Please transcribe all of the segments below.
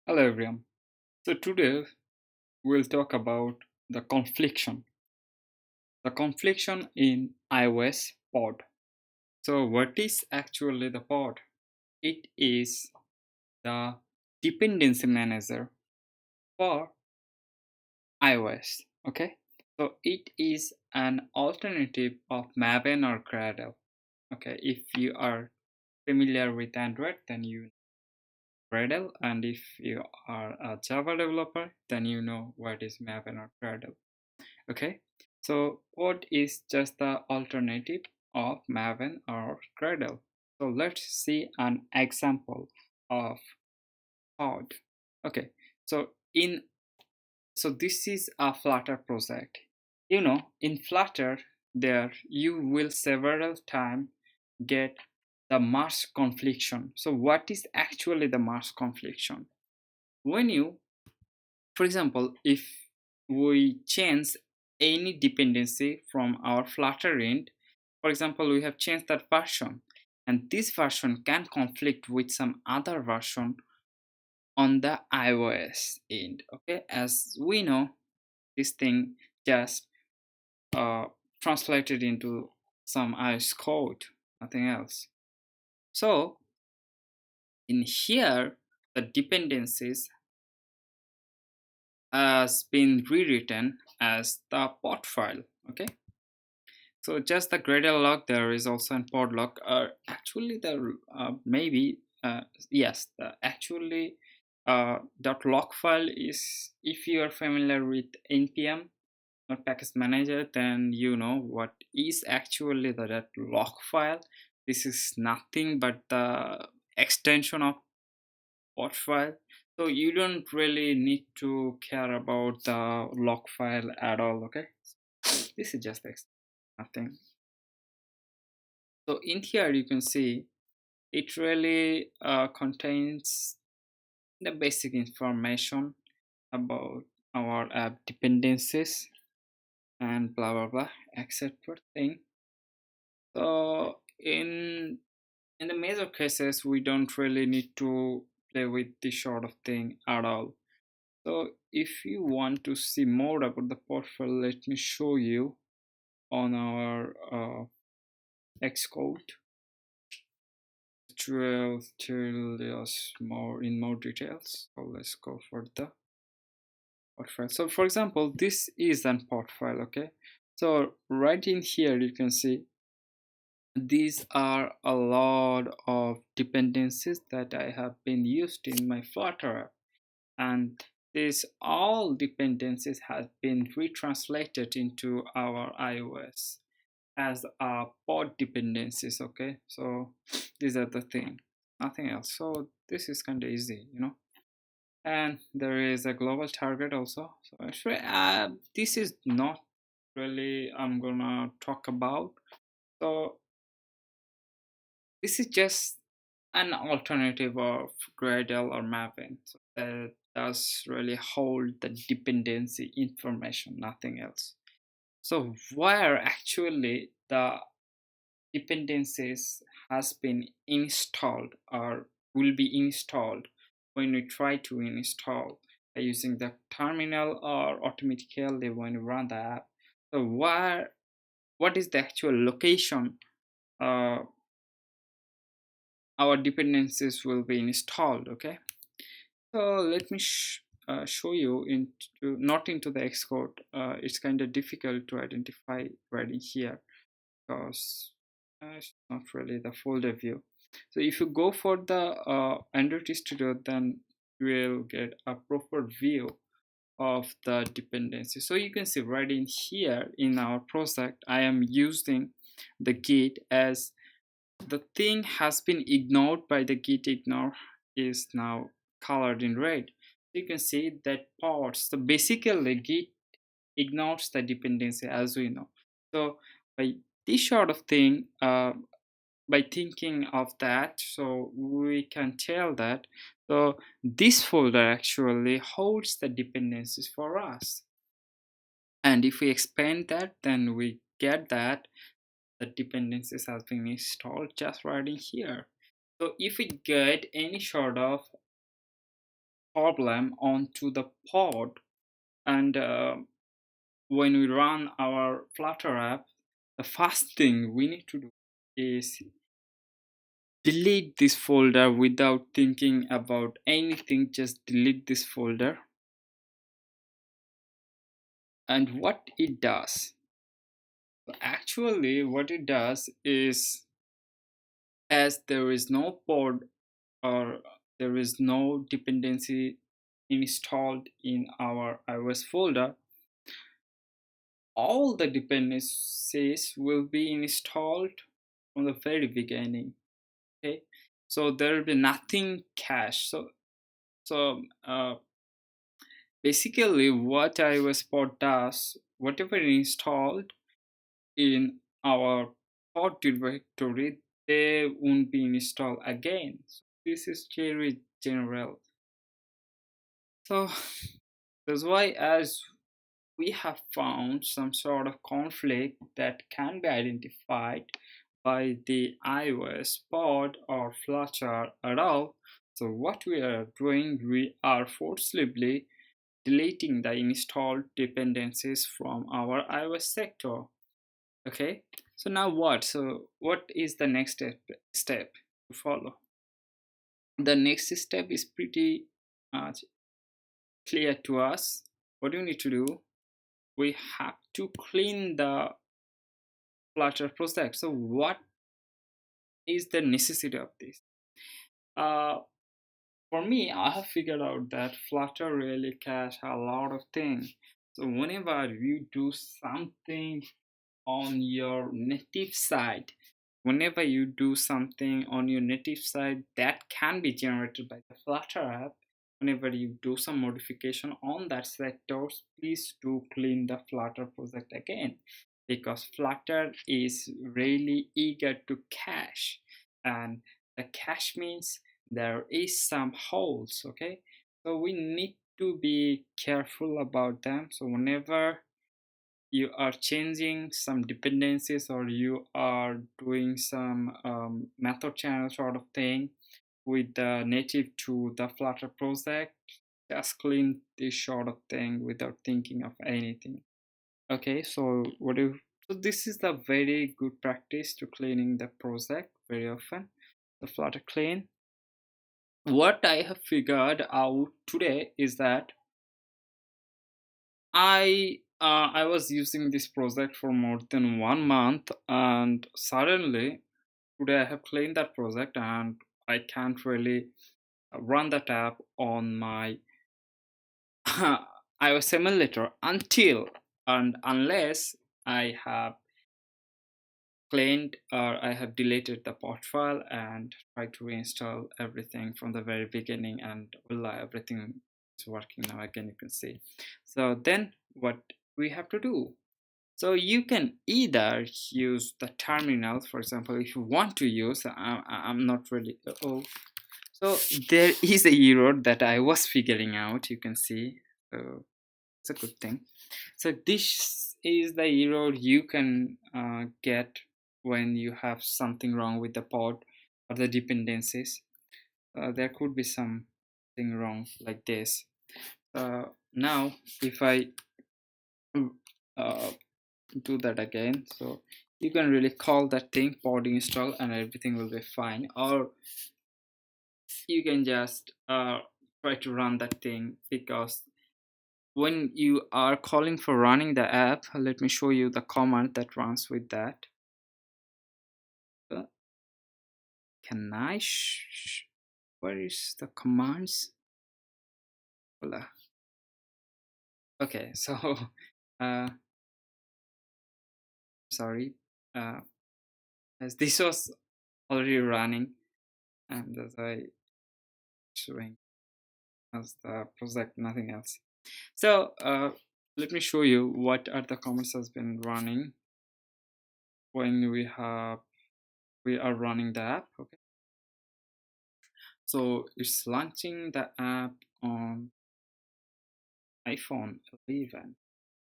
Hello everyone. So today we'll talk about the confliction. The confliction in iOS pod. So what is actually the pod? It is the dependency manager for iOS. Okay. So it is an alternative of Maven or Gradle. Okay. If you are familiar with Android, then you know Gradle, and if you are a Java developer, then you know what is Maven or Gradle. Okay, so pod is just the alternative of Maven or Gradle. So let's see an example of pod. Okay, so in so this is a Flutter project. In Flutter, there you will several time get the mass confliction. So what is actually the mass confliction? When you, for example, if we change any dependency from our Flutter end, for example, we have changed that version, and this version can conflict with some other version on the iOS end. Okay, as we know, this thing just uh, translated into some iOS code, nothing else. So in here, the dependencies has been rewritten as the pod file. Okay, so just the Gradle log, there is also an pod log. Actually, the maybe yes, the actually dot log file is, if you are familiar with npm not package manager, then you know what is actually the that log file. This is nothing but the extension of pod file. So you don't really need to care about the log file at all. Okay, this is just nothing. So in here you can see it really contains the basic information about our app dependencies and blah blah blah etc thing. So in the major cases we don't really need to play with this sort of thing at all. So if you want to see more about the portfolio, let me show you on our Xcode. It will tell us more in more details. So let's go for the port file. So for example, this is an port file. Okay, so right in here you can see these are a lot of dependencies that I have been used in my Flutter app, and these all dependencies have been retranslated into our iOS as pod dependencies. Okay, so these are the thing, nothing else. So this is kind of easy. And there is a global target also. So actually this is not really I'm gonna talk about. So this is just an alternative of Gradle or Maven, so that does really hold the dependency information, nothing else. So where actually the dependencies has been installed or will be installed when we try to install using the terminal or automatically when you run the app. So what is the actual location uh, our dependencies will be installed? Okay, so let me show you into not into the Xcode. It's kind of difficult to identify right in here because it's not really the folder view. So if you go for the Android Studio, then you will get a proper view of the dependency. So you can see right in here in our project, I am using the git as the thing has been ignored by the git ignore is now colored in red. You can see that parts. So basically git ignores the dependency, as we know. So by this sort of thing, by thinking of that, so we can tell that so this folder actually holds the dependencies for us. And if we expand that, then we get that the dependencies has been installed just right in here. So if we get any sort of problem onto the pod, and when we run our Flutter app, the first thing we need to do is delete this folder without thinking about anything. Just delete this folder. And what it does, actually what it does is, as there is no pod or there is no dependency installed in our iOS folder, all the dependencies will be installed from the very beginning. Okay, so there will be nothing cached. So basically what iOS pod does, whatever installed in our pod directory, they won't be installed again. So this is very general. So that's why, as we have found some sort of conflict that can be identified by the iOS pod or Flutter at all. So what we are doing, we are forcibly deleting the installed dependencies from our iOS sector. Okay, so now what? So what is the next step to follow? The next step is pretty uh, clear to us. What do you need to do? We have to clean the Flutter project. So what is the necessity of this? Uh, for me, I have figured out that Flutter really cache a lot of things. So whenever you do something on your native site, whenever you do something on your native site that can be generated by the Flutter app, whenever you do some modification on that sectors, please do clean the Flutter project again, because Flutter is really eager to cache, and the cache means there is some holes. Okay, so we need to be careful about them. So whenever you are changing some dependencies or you are doing some method channel sort of thing with the native to the Flutter project, just clean this sort of thing without thinking of anything. Okay, so what do you, so this is the very good practice to cleaning the project very often, the Flutter clean. What I have figured out today is that I was using this project for more than 1 month, and suddenly today I have cleaned that project and I can't really run that app on my iOS emulator until and unless I have cleaned or I have deleted the pod file and tried to reinstall everything from the very beginning, and voila, everything is working now again, you can see. So then what we have to do, so you can either use the terminal, for example, if you want to use, I'm not really, oh, so there is a error that I was figuring out, you can see, so it's a good thing. So this is the error you can get when you have something wrong with the pod or the dependencies. There could be something wrong like this. Now if I uh, do that again, so you can really call that thing pod install and everything will be fine, or you can just try to run that thing, because when you are calling for running the app, let me show you the command that runs with that. uh, can I where is the commands? Voila. Okay, so uh sorry, uh as this was already running, and as I showing as the project, nothing else. So let me show you what are the commands has been running when we are running the app. Okay, so it's launching the app on iPhone 11.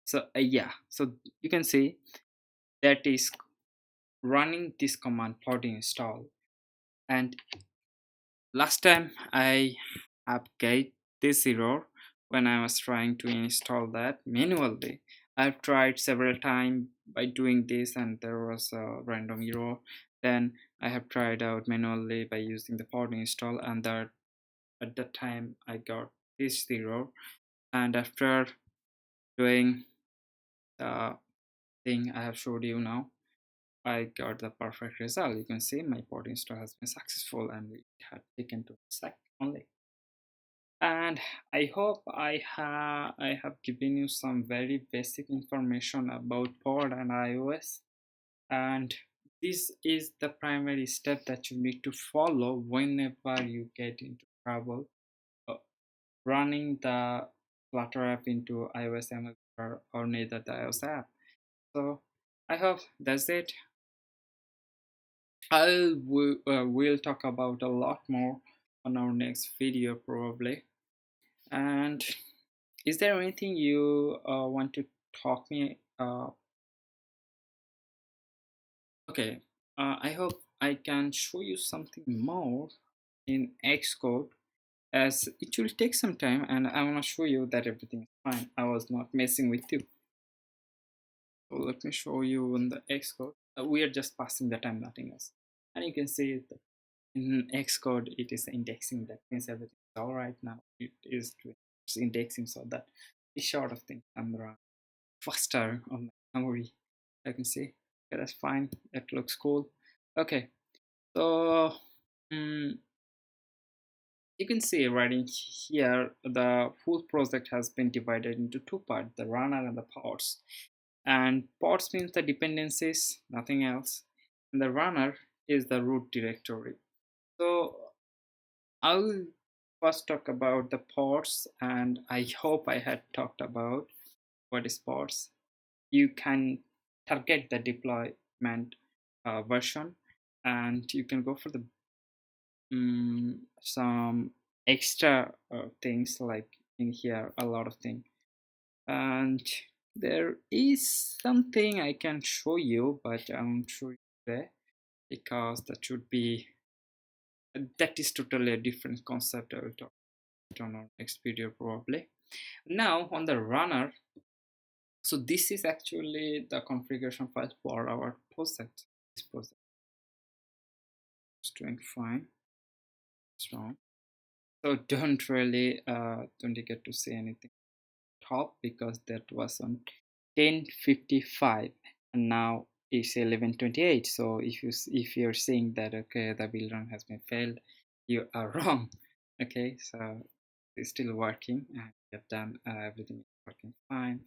So yeah, so you can see that is running this command pod install. And last time I have get this error when I was trying to install that manually. I've tried several times by doing this and there was a random error. Then I have tried out manually by using the pod install, and that at that time I got this error. And after doing the thing I have showed you now, I got the perfect result. You can see my pod install has been successful and it had taken 2 seconds only. And I hope I have given you some very basic information about pod and iOS. And this is the primary step that you need to follow whenever you get into trouble uh, running the Flutter app into iOS emulator or neither the iOS app. So I hope that's it. We'll talk about a lot more on our next video probably. And is there anything you want to talk me? Okay, I hope I can show you something more in Xcode, as it will take some time and I want to show you that everything is fine. I was not messing with you. So let me show you in the Xcode. We are just passing the time, nothing else. And you can see that in Xcode it is indexing. That means everything is all right now. It is doing indexing so that this sort of thing can run faster on my memory. I can see. Okay, that's fine. That looks cool. Okay, so you can see right in here the full project has been divided into two parts: the runner and the pods. And pods means the dependencies, nothing else. And the runner is the root directory. So I'll first talk about the pods, and I hope I had talked about what is pods. You can target the deployment version, and you can go for the some extra things like in here, a lot of things. And there is something I can show you, but I won't show you today because that is totally a different concept. I will talk on our next video probably. Now on the runner, so this is actually the configuration file for our project. This project is doing fine. It's wrong. So don't get to say anything top because that was on 10:55 and now it's 11:28. So if you're saying that okay the build run has been failed, you are wrong. Okay, so it's still working and we have done everything is working fine,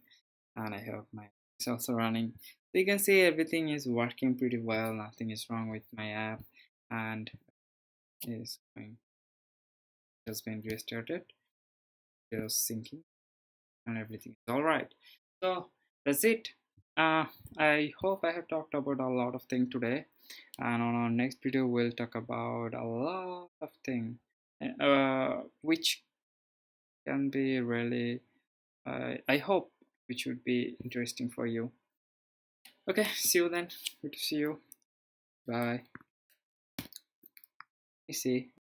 and I hope my it's also running. So you can see everything is working pretty well. Nothing is wrong with my app, and is going has been restarted, just syncing, and everything is all right. So that's it. I hope I have talked about a lot of things today, and on our next video we'll talk about a lot of things which can be really I hope which would be interesting for you. Okay, see you then. Good to see you. Bye. You see